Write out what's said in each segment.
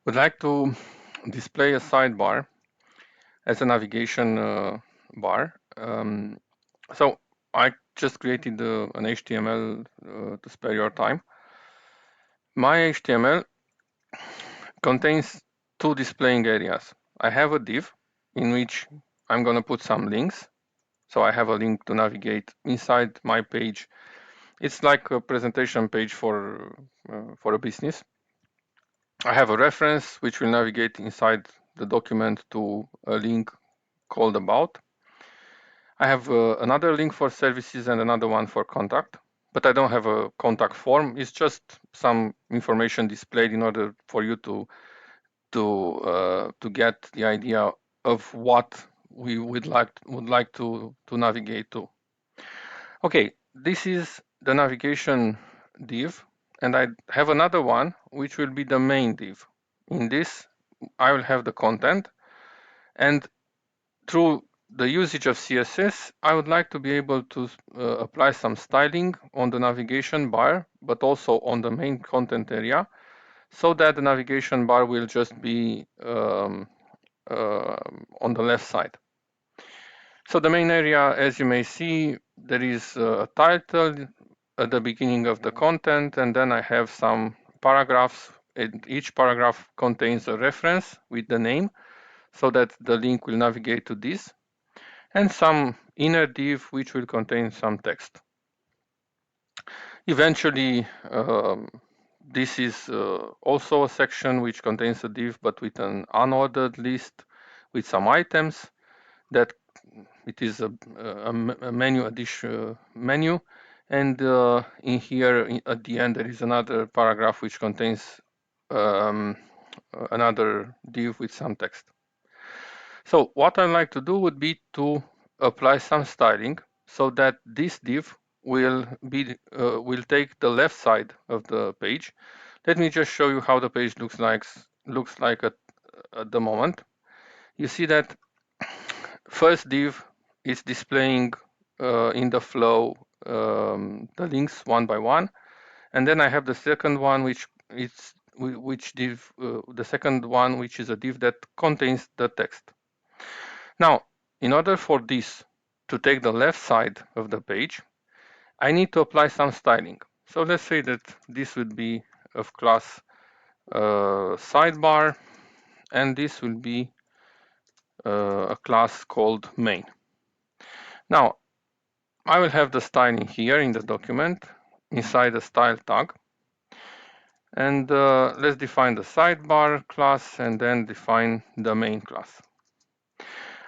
Would like to display a sidebar as a navigation bar. So I just created an HTML to spare your time. My HTML contains two displaying areas. I have a div in which I'm going to put some links. So I have a link to navigate inside my page. It's like a presentation page for a business. I have a reference which will navigate inside the document to a link called about. I have another link for services and another one for contact, but I don't have a contact form. It's just some information displayed in order for you to get the idea of what we would like to navigate to. Okay, this is the navigation div, and I have another one which will be the main div. In this, I will have the content, and through the usage of CSS, I would like to be able to apply some styling on the navigation bar, but also on the main content area, so that the navigation bar will just be on the left side. So the main area, as you may see, there is a title at the beginning of the content, and then I have some paragraphs, and each paragraph contains a reference with the name, so that the link will navigate to this, and some inner div which will contain some text. Eventually, this is also a section which contains a div but with an unordered list with some items that it is a menu addition menu, and in here at the end there is another paragraph which contains another div with some text. So what I like to do would be to apply some styling so that this div will take the left side of the page. Let me just show you how the page looks like at the moment. You see that first div is displaying in the flow the links one by one, and then I have the second one which is the second one which is a div that contains the text. Now, in order for this to take the left side of the page, I need to apply some styling. So let's say that this would be of class sidebar, and this will be a class called main. Now, I will have the styling here in the document inside the style tag. And let's define the sidebar class and then define the main class.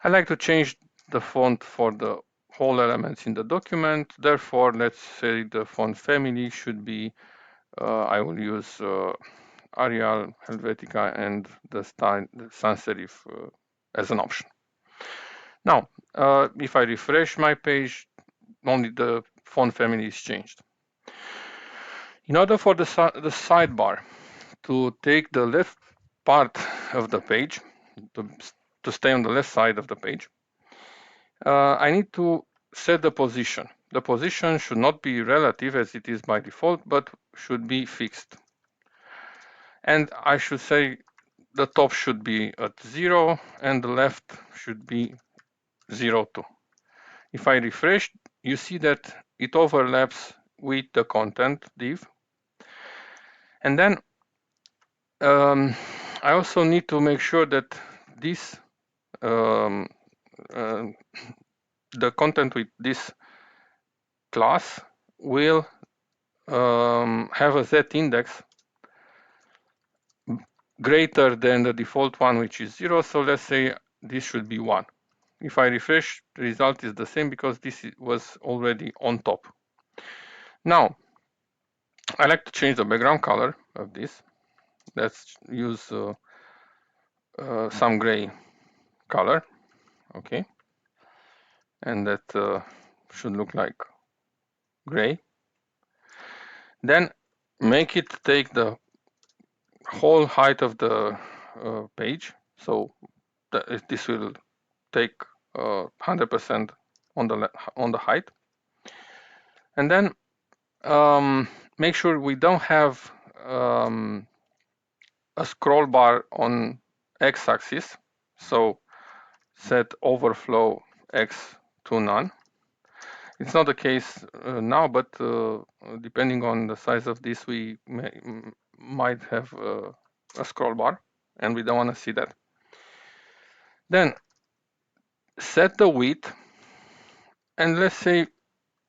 I like to change the font for the whole elements in the document. Therefore, let's say the font family should be, I will use Arial, Helvetica, and the style the sans serif as an option. Now, if I refresh my page, only the font family is changed. In order for the sidebar to take the left part of the page, to stay on the left side of the page, I need to set the position. The position should not be relative as it is by default, but should be fixed. And I should say the top should be at 0 and the left should be 0, 2. If I refresh, you see that it overlaps with the content div. And then I also need to make sure that this the content with this class will have a z index greater than the default one, which is 0. So let's say this should be 1. If I refresh, the result is the same because this was already on top. Now, I like to change the background color of this. Let's use some gray color, okay? And that should look like gray. Then make it take the whole height of the page. So this will take 100% on the height. And then make sure we don't have a scroll bar on x-axis. So set overflow x to none. It's not the case now, but depending on the size of this, we might have a scroll bar, and we don't want to see that. Then set the width, and let's say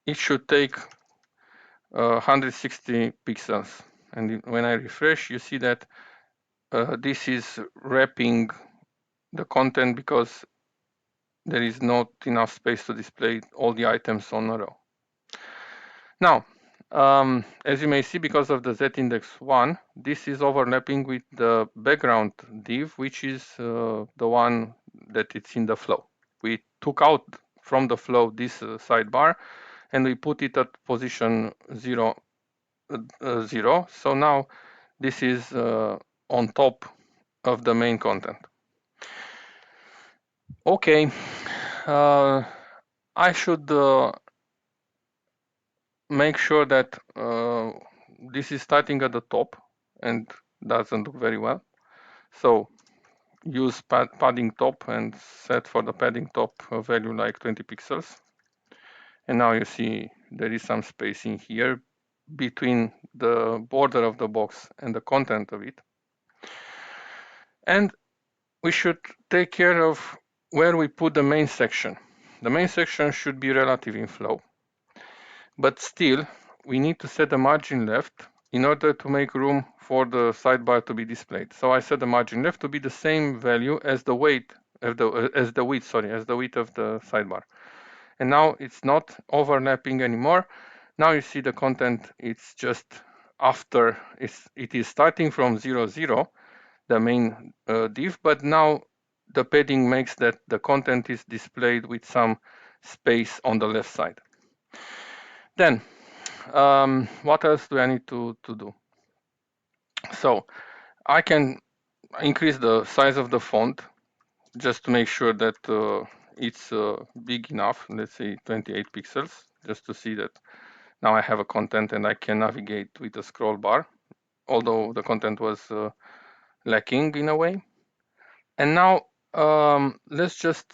it should take 160 pixels. And when I refresh, you see that this is wrapping the content because there is not enough space to display all the items on a row. Now, as you may see, because of the z-index 1, this is overlapping with the background div, which is the one that it's in the flow. We took out from the flow this sidebar, and we put it at position 0, 0. So now this is on top of the main content. Okay, I should make sure that this is starting at the top and doesn't look very well. So use padding top and set for the padding top a value like 20 pixels. And now you see there is some spacing here between the border of the box and the content of it. And we should take care of where we put the main section. The main section should be relative in flow, but still we need to set the margin left in order to make room for the sidebar to be displayed. So I set the margin left to be the same value as the width of the width of the sidebar. And now it's not overlapping anymore. Now you see the content, it's just after, it is starting from 0, 0, the main div, but now the padding makes that the content is displayed with some space on the left side. Then, what else do I need to do? So I can increase the size of the font just to make sure that it's big enough, let's say 28 pixels, just to see that now I have a content and I can navigate with a scroll bar, although the content was lacking in a way. And now let's just,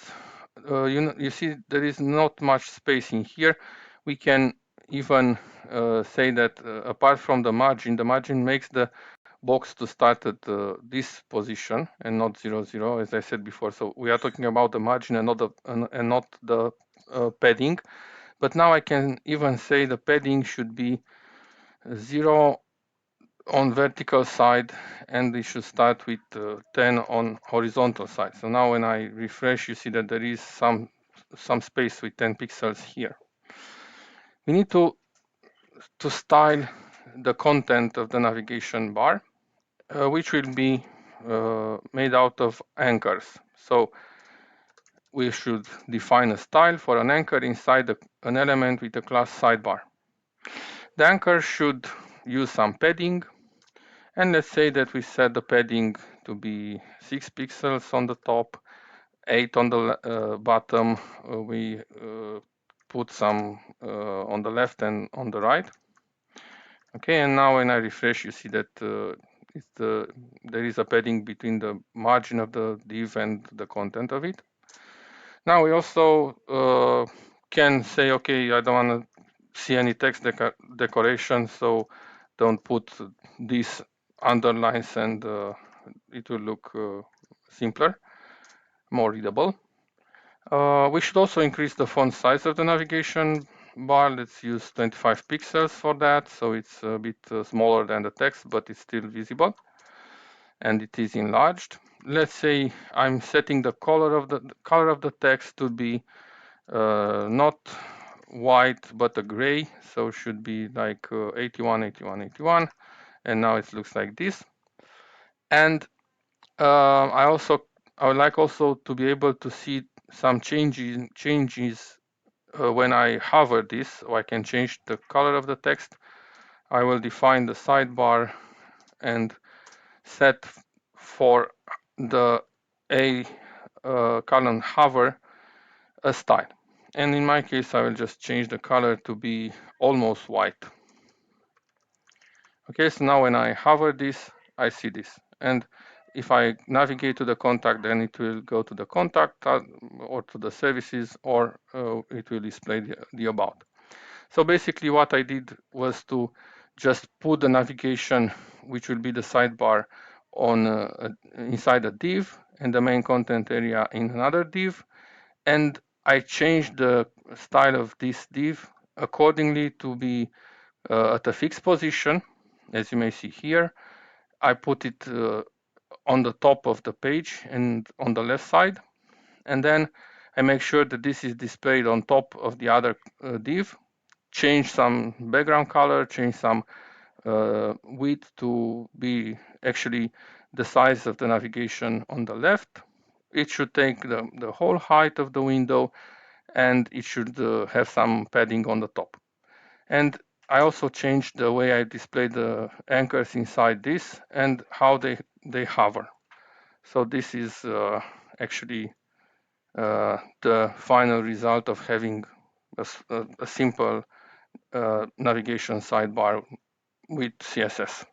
you see there is not much space in here. We can even say that apart from the margin makes the box to start at this position and not 0, 0, as I said before. So we are talking about the margin and not the padding. But now I can even say the padding should be 0 on vertical side, and we should start with 10 on horizontal side. So now when I refresh, you see that there is some space with 10 pixels here. We need to style the content of the navigation bar, which will be made out of anchors. So we should define a style for an anchor inside an element with a class sidebar. The anchor should use some padding, and let's say that we set the padding to be 6 pixels on the top, 8 on the bottom. We put some on the left and on the right. Okay, and now when I refresh, you see that there is a padding between the margin of the div and the content of it. Now we also can say, okay, I don't want to see any text decoration, so don't put these underlines, and it will look simpler, more readable. We should also increase the font size of the navigation bar. Let's use 25 pixels for that, so it's a bit smaller than the text, but it's still visible, and it is enlarged. Let's say I'm setting the color of the text to be not white but a gray, so should be like 81, 81, 81, and now it looks like this. And I would like also to be able to see some changes when I hover this, so I can change the color of the text. I will define the sidebar and set for the A column hover a style. And in my case, I will just change the color to be almost white. Okay, so now when I hover this, I see this. and if I navigate to the contact, then it will go to the contact or to the services, or it will display the about. So basically what I did was to just put the navigation, which will be the sidebar, on inside a div, and the main content area in another div, and I changed the style of this div accordingly to be at a fixed position, as you may see here. I put it on the top of the page and on the left side, and then I make sure that this is displayed on top of the other div, change some background color, change some width to be actually the size of the navigation on the left. It should take the whole height of the window, and it should have some padding on the top. And I also changed the way I display the anchors inside this and how they hover. So this is actually the final result of having a simple navigation sidebar with CSS.